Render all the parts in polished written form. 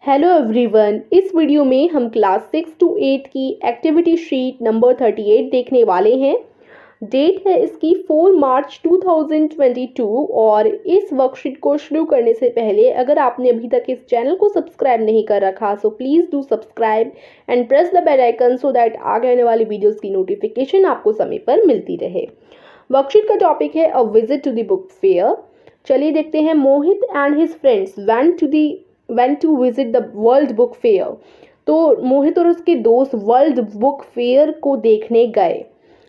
Hello everyone, इस video में हम क्लास 6 to 8 की एक्टिविटी शीट नंबर 38 देखने वाले हैं। डेट है इसकी 4 मार्च 2022 और इस वर्कशीट को शुरू करने से पहले अगर आपने अभी तक इस चैनल को सब्सक्राइब नहीं कर रखा so please do subscribe and press the bell icon so that आगे आने वाली वीडियोस की नोटिफिकेशन आपको समय पर मिलती रहे। वर्कशीट का टॉपिक है a visit to the book fair. चलिए देखते हैं। Mohit and his friends went to visit the world book fair. तो मोहित और उसके दोस्त वर्ल्ड बुक फेयर को देखने गए।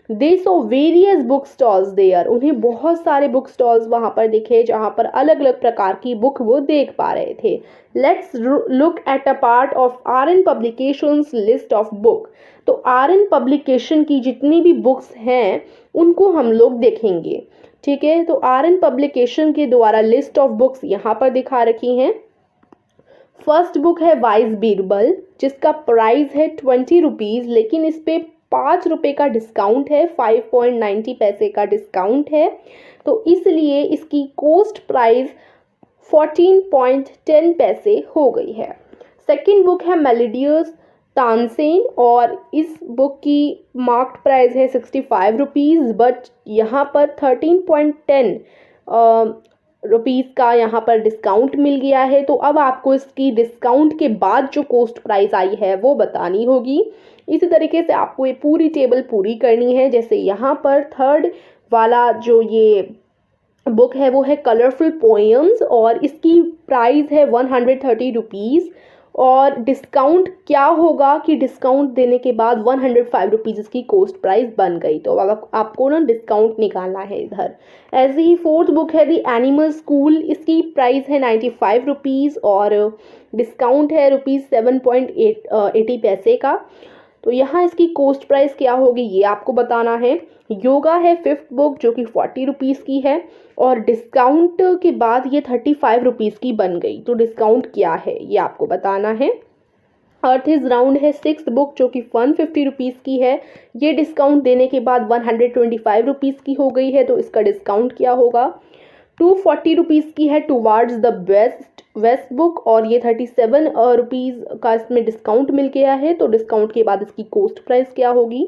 They saw various book stalls there. उन्हें बहुत सारे बुक स्टॉल्स वहां पर दिखे जहां पर अलग अलग प्रकार की बुक वो देख पा रहे थे। Let's look at a part of R N publications list of book. तो आर एन पब्लिकेशन की जितनी भी बुक्स हैं उनको हम लोग देखेंगे। ठीक है, तो आर एन पब्लिकेशन के द्वारा लिस्ट ऑफ बुक्स यहाँ पर दिखा रखी हैं। फर्स्ट बुक है वाइज बीरबल जिसका प्राइस है 20 रुपीज़, लेकिन इस पे 5 रुपये का डिस्काउंट है, 5.90 पैसे का डिस्काउंट है, तो इसलिए इसकी कॉस्ट प्राइस 14.10 पैसे हो गई है। सेकंड बुक है मेलोडियस तानसेन और इस बुक की मार्क्ड प्राइस है 65 रुपीज़, बट यहाँ पर 13.10 रुपीज़ का यहाँ पर डिस्काउंट मिल गया है। तो अब आपको इसकी डिस्काउंट के बाद जो कॉस्ट प्राइस आई है वो बतानी होगी। इसी तरीके से आपको ये पूरी टेबल पूरी करनी है। जैसे यहाँ पर थर्ड वाला जो ये बुक है वो है कलरफुल पोएम्स और इसकी प्राइस है 130 रुपीज़ और डिस्काउंट क्या होगा कि डिस्काउंट देने के बाद 105 रुपीज़ इसकी कॉस्ट प्राइस बन गई। तो अब आपको ना डिस्काउंट निकालना है इधर। ऐसे ही फोर्थ बुक है दी एनिमल स्कूल। इसकी प्राइस है 95 रुपीज़ और डिस्काउंट है ₹7.80 पैसे का। तो यहाँ इसकी कॉस्ट प्राइस क्या होगी ये आपको बताना है। योगा है फिफ्थ बुक जो कि 40 रुपीज़ की है और डिस्काउंट के बाद ये 35 रुपीज़ की बन गई। तो डिस्काउंट क्या है ये आपको बताना है। अर्थ इज राउंड है सिक्स्थ बुक जो कि 150 रुपीज़ की है। ये डिस्काउंट देने के बाद 125 रुपीज़ की हो गई है। तो इसका डिस्काउंट क्या होगा। 240 रुपीज़ की है टुवार्ड्स द वेस्ट बुक और ये 37 रुपीज़ का इसमें डिस्काउंट मिल गया है। तो डिस्काउंट के बाद इसकी कॉस्ट प्राइस क्या होगी।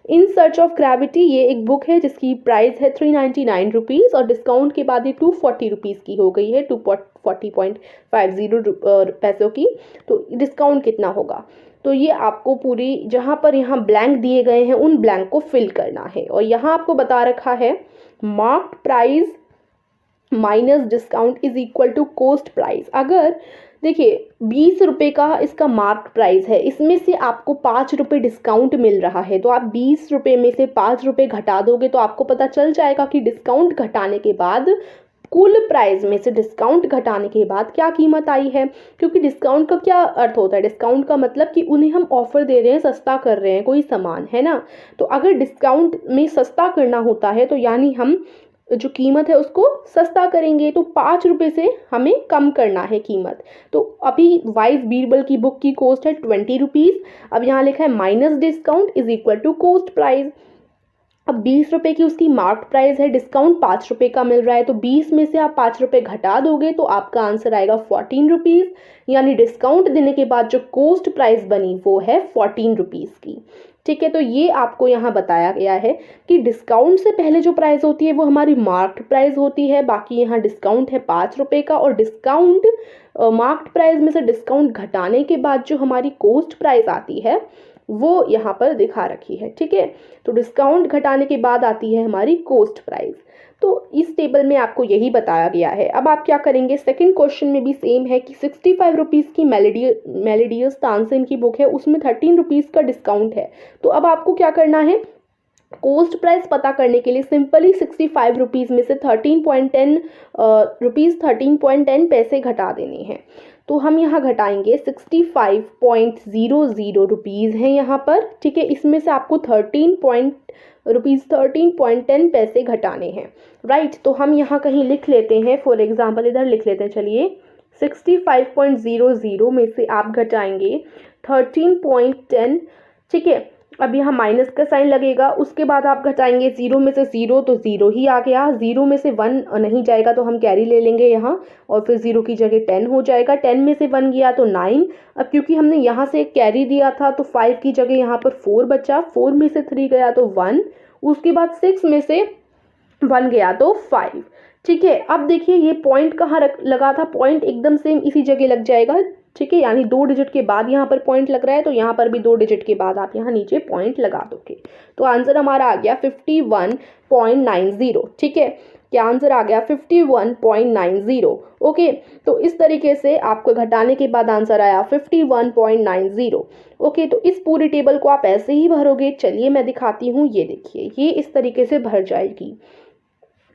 इन सर्च ऑफ ग्रेविटी ये एक बुक है जिसकी प्राइस है 399 रुपीज़ और डिस्काउंट के बाद ये 240 रुपीज़ की हो गई है, 240.50 पैसों की। तो डिस्काउंट कितना होगा। तो ये आपको पूरी जहाँ पर यहाँ ब्लैंक दिए गए हैं उन ब्लैंक को फिल करना है। और यहाँ आपको बता रखा है marked price minus discount is equal to cost price. अगर देखिए 20 रुपये का इसका मार्क प्राइस है, इसमें से आपको 5 रुपये डिस्काउंट मिल रहा है, तो आप 20 रुपये में से 5 रुपये घटा दोगे तो आपको पता चल जाएगा कि डिस्काउंट घटाने के बाद कुल प्राइस में से डिस्काउंट घटाने के बाद क्या कीमत आई है। क्योंकि डिस्काउंट का क्या अर्थ होता है। डिस्काउंट का मतलब कि उन्हें हम ऑफर दे रहे हैं, सस्ता कर रहे हैं कोई सामान, है ना। तो अगर डिस्काउंट में सस्ता करना होता है तो यानी हम जो कीमत है उसको सस्ता करेंगे, तो 5 रुपये से हमें कम करना है कीमत। तो अभी वाइज बीरबल की बुक की कॉस्ट है 20 रुपीज़। अब यहाँ लिखा है minus discount is equal to cost price. अब 20 रुपये की उसकी मार्क प्राइस है, डिस्काउंट 5 रुपये का मिल रहा है, तो 20 में से आप 5 रुपये घटा दोगे तो आपका आंसर आएगा 14 रुपीज़। यानी डिस्काउंट देने के बाद जो कॉस्ट प्राइस बनी वो है 14 रुपीज़ की। ठीक है, तो ये आपको यहाँ बताया गया है कि डिस्काउंट से पहले जो प्राइस होती है वो हमारी मार्क्ड प्राइस होती है। बाकी यहाँ डिस्काउंट है 5 रुपये का और डिस्काउंट मार्क्ड प्राइस में से डिस्काउंट घटाने के बाद जो हमारी कॉस्ट प्राइस आती है वो यहाँ पर दिखा रखी है। ठीक है, तो डिस्काउंट घटाने के बाद आती है हमारी कॉस्ट प्राइस। तो इस टेबल में आपको यही बताया गया है। अब आप क्या करेंगे, सेकंड क्वेश्चन में भी सेम है कि 65 रुपीज़ की मेलोडियस तानसेन की बुक है, उसमें 13 रुपीज़ का डिस्काउंट है। तो अब आपको क्या करना है, कॉस्ट प्राइस पता करने के लिए सिंपली 65 रुपीज़ में से 13.10 पैसे घटा देने हैं। तो हम यहाँ घटाएंगे 65.00 रुपीज़ हैं यहाँ पर। ठीक है, इसमें से आपको 13.10 पैसे घटाने हैं। राइट, तो हम यहाँ कहीं लिख लेते हैं, फॉर एग्जाम्पल इधर लिख लेते हैं। चलिए 65.00 में से आप घटाएंगे 13.10। ठीक है, अब यहाँ माइनस का साइन लगेगा, उसके बाद आप घटाएंगे 0 में से 0 तो 0 ही आ गया, 0 में से 1 नहीं जाएगा तो हम कैरी ले लेंगे यहाँ, और फिर 0 की जगह 10 हो जाएगा, 10 में से 1 गया तो 9। अब क्योंकि हमने यहाँ से कैरी दिया था तो 5 की जगह यहाँ पर 4 बचा, 4 में से 3 गया तो 1, उसके बाद 6 में से 1 गया तो 5। ठीक है, अब देखिए ये पॉइंट कहाँ लगा था, पॉइंट एकदम सेम इसी जगह लग जाएगा। ठीक है, यानी 2 डिजिट के बाद यहाँ पर पॉइंट लग रहा है तो यहाँ पर भी 2 डिजिट के बाद आप यहाँ नीचे पॉइंट लगा दोगे। तो आंसर हमारा आ गया 51.90। ठीक है, क्या आंसर आ गया 51.90। ओके, तो इस तरीके से आपको घटाने के बाद आंसर आया 51.90। ओके, तो इस पूरी टेबल को आप ऐसे ही भरोगे। चलिए मैं दिखाती हूँ, ये देखिए ये इस तरीके से भर जाएगी।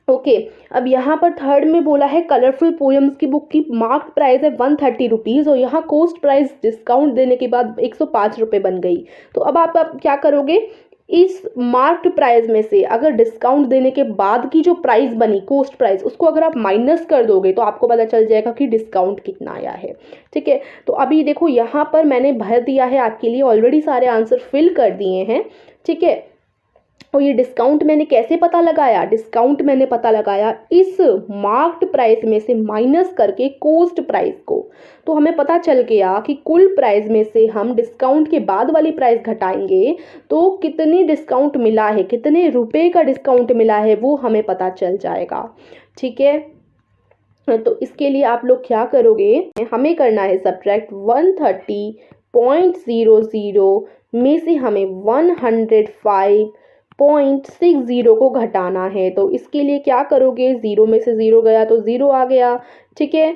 ओके, अब यहाँ पर थर्ड में बोला है कलरफुल पोएम्स की बुक की मार्क्ड प्राइस है 130 रुपीज़ और यहाँ कॉस्ट प्राइस डिस्काउंट देने के बाद 105 रुपये बन गई। तो अब आप क्या करोगे, इस मार्क्ड प्राइस में से अगर डिस्काउंट देने के बाद की जो प्राइस बनी कॉस्ट प्राइस, उसको अगर आप माइनस कर दोगे तो आपको पता चल जाएगा कि डिस्काउंट कितना आया है। ठीक है, तो अभी देखो यहाँ पर मैंने भर दिया है आपके लिए, ऑलरेडी सारे आंसर फिल कर दिए हैं। ठीक है, और ये डिस्काउंट मैंने कैसे पता लगाया, डिस्काउंट मैंने पता लगाया इस मार्क्ड प्राइस में से माइनस करके कॉस्ट प्राइस को। तो हमें पता चल गया कि कुल प्राइस में से हम डिस्काउंट के बाद वाली प्राइस घटाएंगे तो कितनी डिस्काउंट मिला है, कितने रुपए का डिस्काउंट मिला है वो हमें पता चल जाएगा। ठीक है, तो इसके लिए आप लोग क्या करोगे, हमें करना है सब्ट्रैक्ट 130.00 में से हमें 105.60 को घटाना है। तो इसके लिए क्या करोगे, 0 में से 0 गया तो 0 आ गया। ठीक है,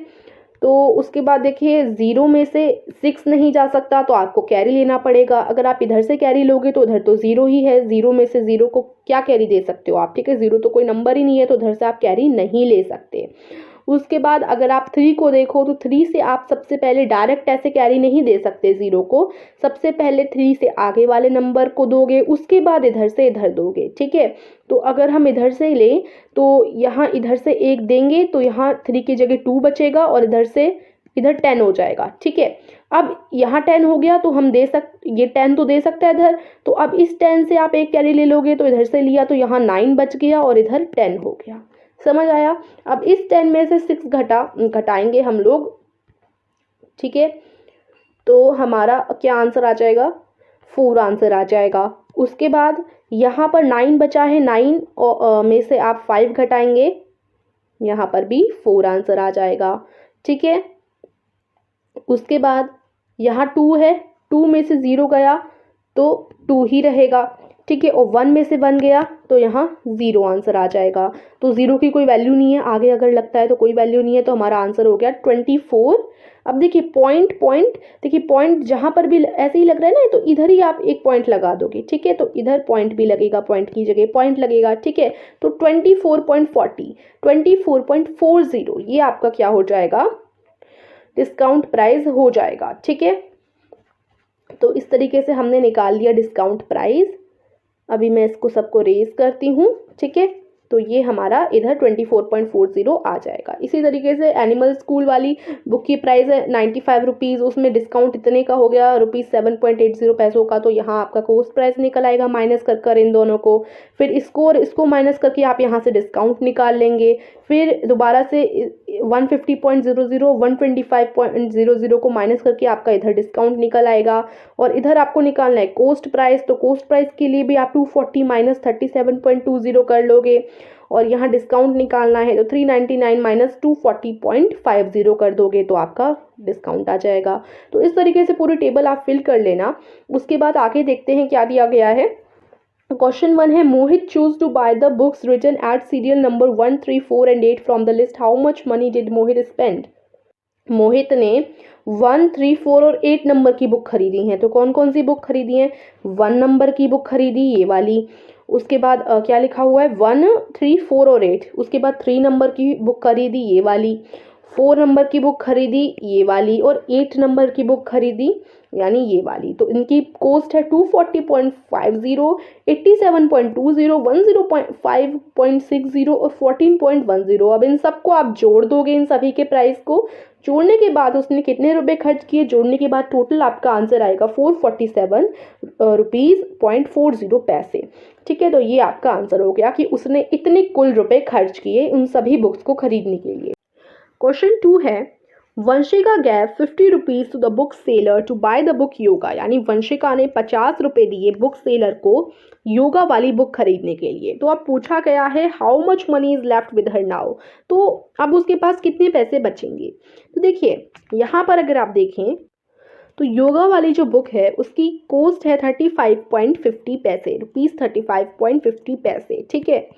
तो उसके बाद देखिए 0 में से 6 नहीं जा सकता तो आपको कैरी लेना पड़ेगा। अगर आप इधर से कैरी लोगे तो उधर तो 0 ही है, 0 में से 0 को क्या कैरी दे सकते हो आप। ठीक है, 0 तो कोई नंबर ही नहीं है तो उधर से आप कैरी नहीं ले सकते। उसके बाद अगर आप 3 को देखो तो 3 से आप सबसे पहले डायरेक्ट ऐसे कैरी नहीं दे सकते 0 को, सबसे पहले 3 से आगे वाले नंबर को दोगे, उसके बाद इधर से इधर दोगे। ठीक है, तो अगर हम इधर से लें तो यहाँ इधर से 1 देंगे तो यहाँ 3 की जगह 2 बचेगा और इधर से इधर 10 हो जाएगा। ठीक है, अब यहाँ 10 हो गया तो हम ये 10 तो दे सकता है इधर, तो अब इस 10 से आप एक कैरी ले लोगे तो इधर से लिया तो यहाँ 9 बच गया और इधर 10 हो गया। समझ आया। अब इस 10 में से 6 घटाएंगे हम लोग। ठीक है, तो हमारा क्या आंसर आ जाएगा, 4 आंसर आ जाएगा। उसके बाद यहाँ पर 9 बचा है, 9 में से आप 5 घटाएंगे, यहाँ पर भी 4 आंसर आ जाएगा। ठीक है, उसके बाद यहाँ 2 है, 2 में से 0 गया तो 2 ही रहेगा। ठीक है, और 1 में से 1 गया तो यहाँ 0 आंसर आ जाएगा। तो 0 की कोई वैल्यू नहीं है, आगे अगर लगता है तो कोई वैल्यू नहीं है, तो हमारा आंसर हो गया 24। अब देखिए पॉइंट देखिए पॉइंट जहाँ पर भी ऐसे ही लग रहा है ना, तो इधर ही आप एक पॉइंट लगा दोगे। ठीक है, तो इधर पॉइंट भी लगेगा, पॉइंट की जगह पॉइंट लगेगा। ठीक है, तो 24.40 ये आपका क्या हो जाएगा, डिस्काउंट प्राइस हो जाएगा। ठीक है, तो इस तरीके से हमने निकाल लिया डिस्काउंट प्राइस। अभी मैं इसको सबको रेज करती हूँ। ठीक है, तो ये हमारा इधर 24.40 आ जाएगा। इसी तरीके से एनिमल स्कूल वाली बुक की प्राइस है 95 रुपीज़, उसमें डिस्काउंट इतने का हो गया ₹7.80 पैसों का, तो यहाँ आपका कॉस्ट प्राइस निकल आएगा माइनस कर इन दोनों को। फिर इसको माइनस करके आप यहाँ से डिस्काउंट निकाल लेंगे। फिर दोबारा से 150.00 125.00 को माइनस करके आपका इधर डिस्काउंट निकल आएगा। और इधर आपको निकालना है कॉस्ट प्राइस, तो कॉस्ट प्राइस के लिए भी आप 240 माइनस 37.20 कर लोगे। और यहाँ डिस्काउंट निकालना है तो 399 माइनस 240.50 कर दोगे तो आपका डिस्काउंट आ जाएगा। तो इस तरीके से पूरी टेबल आप फिल कर लेना। उसके बाद आगे देखते हैं क्या दिया गया है। क्वेश्चन 1 है, Mohit choose to buy the books written at serial number 1, 3, 4 and 8 from the list, how much money did Mohit spend. Mohit ने 1, 3, 4 और 8 नंबर की बुक खरीदी हैं। तो कौन कौन सी बुक खरीदी हैं, 1 नंबर की बुक खरीदी ये वाली, उसके बाद क्या लिखा हुआ है 1, 3, 4 और 8, उसके बाद 3 नंबर की बुक खरीदी ये वाली, 4 नंबर की बुक खरीदी ये वाली, और 8 नंबर की बुक खरीदी यानी ये वाली। तो इनकी कॉस्ट है 240.50, 87.20, 105.60 और 14.10। अब इन सबको आप जोड़ दोगे इन सभी के प्राइस को जोड़ने के बाद उसने कितने रुपए खर्च किए, जोड़ने के बाद टोटल आपका आंसर आएगा 447 रुपीज़ 0.40 पैसे। ठीक है, तो ये आपका आंसर हो गया कि उसने इतने कुल रुपए खर्च किए उन सभी बुक्स को खरीदने के लिए। क्वेश्चन 2 है, Vanshika gave 50 rupees to the book seller to buy the book Yoga, यानी वंशिका ने 50 रुपये दिए बुक सेलर को योगा वाली बुक खरीदने के लिए। तो अब पूछा गया है how much money is left with her now, तो अब उसके पास कितने पैसे बचेंगे। तो देखिए यहाँ पर अगर आप देखें तो योगा वाली जो बुक है उसकी कॉस्ट है 35.50 पैसे, रुपीज़ 35.50 पैसे। ठीक है,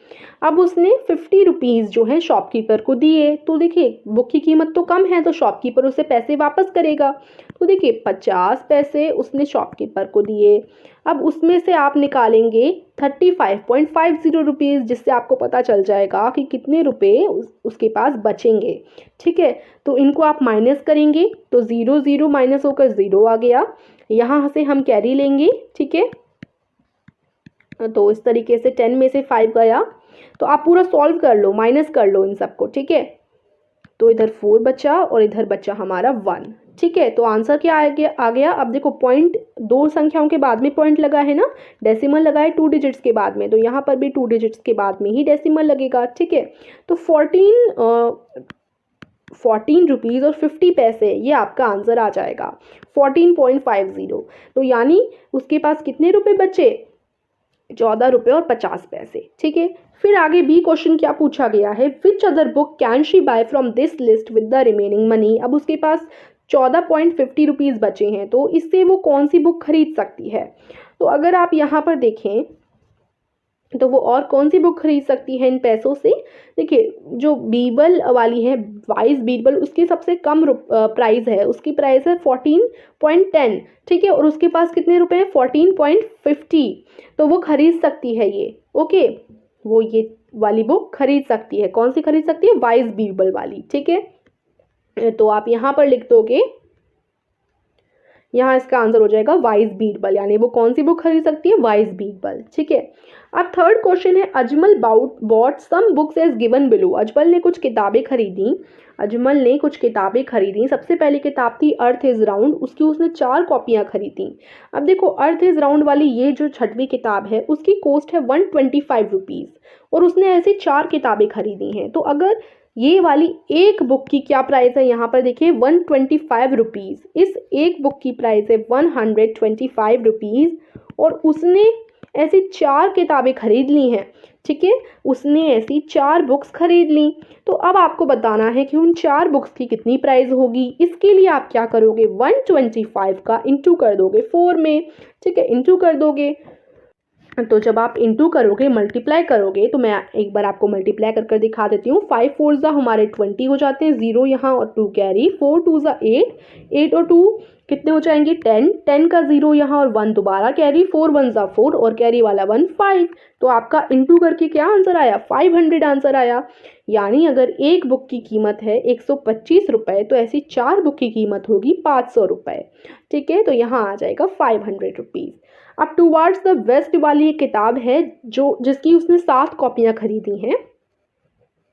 अब उसने 50 रुपीज़ जो है शॉपकीपर को दिए, तो देखिए बुक की कीमत तो कम है तो शॉपकीपर उसे पैसे वापस करेगा। तो देखिए 50 पैसे उसने शॉपकीपर को दिए, अब उसमें से आप निकालेंगे 35.50 रुपीज़, जिससे आपको पता चल जाएगा कि कितने रुपए उसके पास बचेंगे। ठीक है, तो इनको आप माइनस करेंगे तो 0 0 माइनस होकर 0 आ गया, यहाँ से हम कैरी लेंगे। ठीक है, तो इस तरीके से 10 में से 5 गया, तो आप पूरा सॉल्व कर लो, माइनस कर लो इन सबको। ठीक है, तो इधर 4 बचा और इधर बचा हमारा 1। ठीक है, तो आंसर क्या आ गया। अब देखो पॉइंट दो संख्याओं के बाद में पॉइंट लगा है ना, डेसिमल लगा है 2 डिजिट्स के बाद में, तो यहाँ पर भी 2 डिजिट्स के बाद में ही डेसिमल लगेगा। ठीक है, तो 14 रुपीज़ और 50 पैसे ये आपका आंसर आ जाएगा 14.50। तो यानी उसके पास कितने रुपए बचे, 14 रुपये और 50 पैसे। ठीक है, फिर आगे बी क्वेश्चन क्या पूछा गया है, which other book can she buy from this list with the remaining money. अब उसके पास 14.50 रुपीज़ बचे हैं, तो इससे वो कौन सी बुक खरीद सकती है। तो अगर आप यहाँ पर देखें तो वो और कौन सी बुक खरीद सकती है इन पैसों से। देखिए जो बीरबल वाली है वाइस बीरबल, उसकी सबसे कम प्राइस है, उसकी प्राइस है 14.10। ठीक है, और उसके पास कितने रुपए हैं 14.50, तो वो खरीद सकती है ये। ओके, वो ये वाली बुक खरीद सकती है। कौन सी खरीद सकती है, वाइस बीरबल वाली। ठीक है, तो आप यहाँ पर लिख दोगे, यहाँ इसका आंसर हो जाएगा वाइस बीरबल, यानी वो कौन सी बुक खरीद सकती है, वाइस बीरबल। ठीक है, अब थर्ड क्वेश्चन है, Ajmal bought some books as given below. Ajmal ने कुछ किताबें खरीदी। सबसे पहली किताब थी अर्थ इज राउंड, उसकी उसने 4 कॉपियां खरीदी। अब देखो अर्थ इज राउंड वाली ये जो 6वीं किताब है उसकी कॉस्ट है 125 रुपीज़ और उसने ऐसी 4 किताबें खरीदी हैं। तो अगर ये वाली एक बुक की क्या प्राइस है, यहाँ पर देखिए 125 रुपीज़, इस एक बुक की प्राइस है 125 रुपीज़ और उसने ऐसी 4 किताबें खरीद ली हैं। ठीक है, उसने ऐसी 4 बुक्स खरीद ली। तो अब आपको बताना है कि उन 4 बुक्स की कितनी प्राइस होगी। इसके लिए आप क्या करोगे, 125 का इंटू कर दोगे 4 में। ठीक है, इंटू कर दोगे, तो जब आप इंटू करोगे मल्टीप्लाई करोगे, तो मैं एक बार आपको मल्टीप्लाई कर दिखा देती हूँ। 5 4 ज़ा हमारे 20 हो जाते हैं, 0 यहाँ और 2 कैरी, 4 2 ज़ा 8 और 2 कितने हो जाएंगे 10 का 0 यहाँ और 1 दोबारा कैरी, 4 1 ज़ा 4 और कैरी वाला 1 5। तो आपका इंटू करके क्या आंसर आया, 500 आंसर आया। यानी अगर एक बुक की कीमत है 125 रुपये तो ऐसी 4 बुक की कीमत होगी 500 रुपये। ठीक है, तो यहाँ आ जाएगा 500 रुपीज़। अब टूवर्ड्स द वेस्ट वाली एक किताब है जिसकी उसने 7 कॉपियाँ खरीदी हैं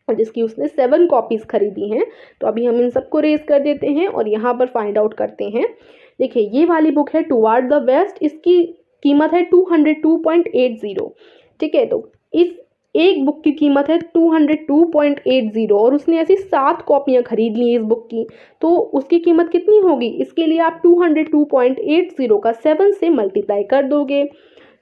और जिसकी उसने 7 कॉपीज़ खरीदी हैं। तो अभी हम इन सबको रेज कर देते हैं और यहाँ पर फाइंड आउट करते हैं। देखिए ये वाली बुक है टूवर्ड द वेस्ट, इसकी कीमत है 202.80। ठीक है, तो इस एक बुक की कीमत है 202.80 और उसने ऐसी 7 कॉपियाँ खरीद ली इस बुक की, तो उसकी कीमत कितनी होगी। इसके लिए आप 202.80 का 7 से मल्टीप्लाई कर दोगे।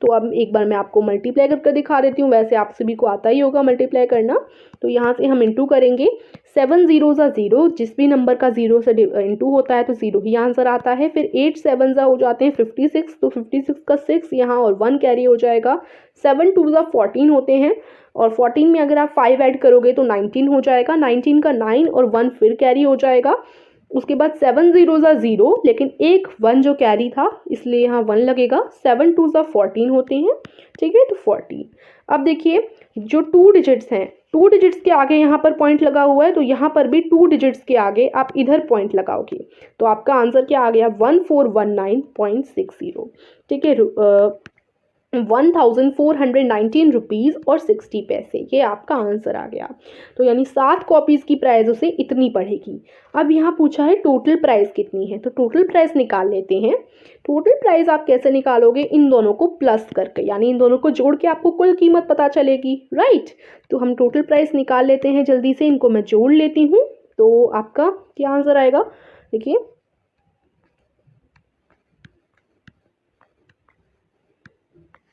तो अब एक बार मैं आपको मल्टीप्लाई करके दिखा देती हूँ, वैसे आप सभी को आता ही होगा मल्टीप्लाई करना। तो यहाँ से हम इंटू करेंगे, 7 0 ज़ा 0, जिस भी नंबर का 0 से इंटू होता है तो 0 ही आंसर आता है। फिर 8 7 ज़ा हो जाते हैं 56, तो 56 का 6 यहाँ और 1 कैरी हो जाएगा। 7 2 ज़ा 14 होते हैं और 14 में अगर आप 5 ऐड करोगे तो 19 हो जाएगा। 19 का 9 और 1 फिर कैरी हो जाएगा। उसके बाद 7 0 ज़ा 0, लेकिन एक 1 जो कैरी था इसलिए यहाँ 1 लगेगा। 7 2 ज़ा 14 होते हैं। ठीक है, तो 14। अब देखिए जो 2 डिजिट्स हैं, 2 डिजिट्स के आगे यहाँ पर पॉइंट लगा हुआ है, तो यहाँ पर भी 2 डिजिट्स के आगे आप इधर पॉइंट लगाओगे तो आपका आंसर क्या आ गया 1419.60। ठीक है, 1419 रुपीज़ और 60 पैसे। ये आपका आंसर आ गया। तो यानी 7 कॉपीज़ की प्राइस उसे इतनी पड़ेगी। अब यहाँ पूछा है टोटल प्राइस कितनी है, तो टोटल प्राइस निकाल लेते हैं। टोटल प्राइस आप कैसे निकालोगे, इन दोनों को प्लस करके, यानी इन दोनों को जोड़ के आपको कुल कीमत पता चलेगी, राइट। तो हम टोटल प्राइस निकाल लेते हैं जल्दी से, इनको मैं जोड़ लेती हूँ। तो आपका क्या आंसर आएगा, देखिए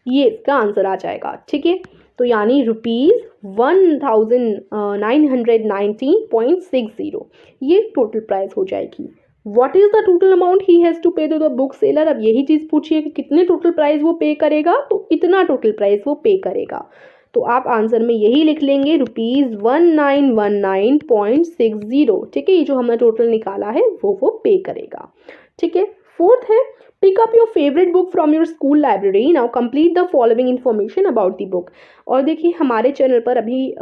ये इसका आंसर आ जाएगा, ठीक है। तो यानी ₹1919.60 ये टोटल प्राइस हो जाएगी। What is the total amount he has to pay to the book seller. अब यही चीज़ पूछिए कि कितने टोटल प्राइस वो पे करेगा, तो इतना टोटल प्राइस वो पे करेगा। तो आप आंसर में यही लिख लेंगे ₹1919.60, ठीक है। ये जो हमने टोटल निकाला है वो पे करेगा, ठीक है। फोर्थ है pick up your favourite book from your school library, now complete the following information about the book. और देखिए हमारे चैनल पर अभी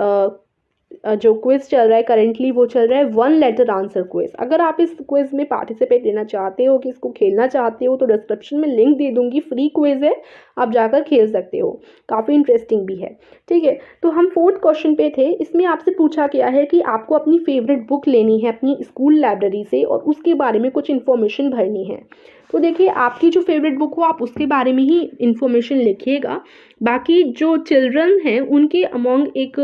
जो क्विज चल रहा है करेंटली, वो चल रहा है 1 लेटर आंसर क्विज। अगर आप इस क्विज में पार्टिसिपेट लेना चाहते हो, कि इसको खेलना चाहते हो, तो डिस्क्रिप्शन में लिंक दे दूंगी, फ्री क्विज है, आप जाकर खेल सकते हो, काफ़ी इंटरेस्टिंग भी है, ठीक है। तो हम 4th क्वेश्चन पे थे। इसमें आपसे पूछा गया है कि आपको अपनी फेवरेट बुक लेनी है अपनी स्कूल लाइब्रेरी से और उसके बारे में कुछ इन्फॉर्मेशन भरनी है। तो देखिए आपकी जो फेवरेट बुक हो आप उसके बारे में ही इन्फॉर्मेशन लिखिएगा। बाकी जो चिल्ड्रन हैं उनके अमॉन्ग एक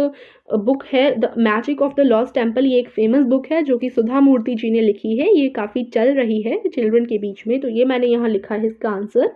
बुक है the magic of the lost temple. ये एक फेमस बुक है जो कि सुधा मूर्ति जी ने लिखी है, ये काफ़ी चल रही है चिल्ड्रन के बीच में, तो ये मैंने यहाँ लिखा है इसका आंसर,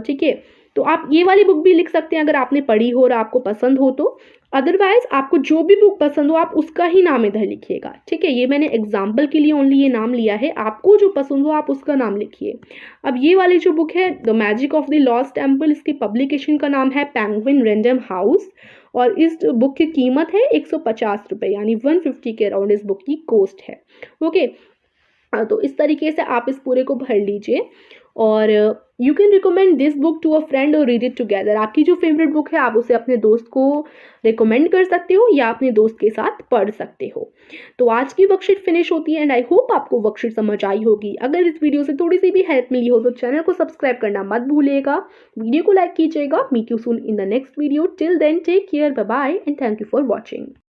ठीक है। तो आप ये वाली बुक भी लिख सकते हैं अगर आपने पढ़ी हो और आपको पसंद हो तो। अदरवाइज आपको जो भी बुक पसंद हो आप उसका ही नाम इधर लिखिएगा, ठीक है। ये मैंने एग्जाम्पल के लिए ओनली ये नाम लिया है, आपको जो पसंद हो आप उसका नाम लिखिए। अब ये वाली जो बुक है the magic of the lost temple, इसके पब्लिकेशन का नाम है पेंगुइन रैंडम हाउस और इस बुक की कीमत है 150 रुपये, यानी 150 के अराउंड इस बुक की कॉस्ट है, ओके। तो इस तरीके से आप इस पूरे को भर लीजिए और you can recommend this book to a friend और रीड इट टुगेदर। आपकी जो फेवरेट बुक है आप उसे अपने दोस्त को रिकमेंड कर सकते हो या अपने दोस्त के साथ पढ़ सकते हो। तो आज की वर्कशीट फिनिश होती है एंड आई होप आपको वर्कशीट समझ आई होगी। अगर इस वीडियो से थोड़ी सी भी हेल्प मिली हो तो चैनल को सब्सक्राइब करना मत भूलिएगा, वीडियो को लाइक कीजिएगा। Meet you soon in the next video, till then take care, bye bye and thank you for watching.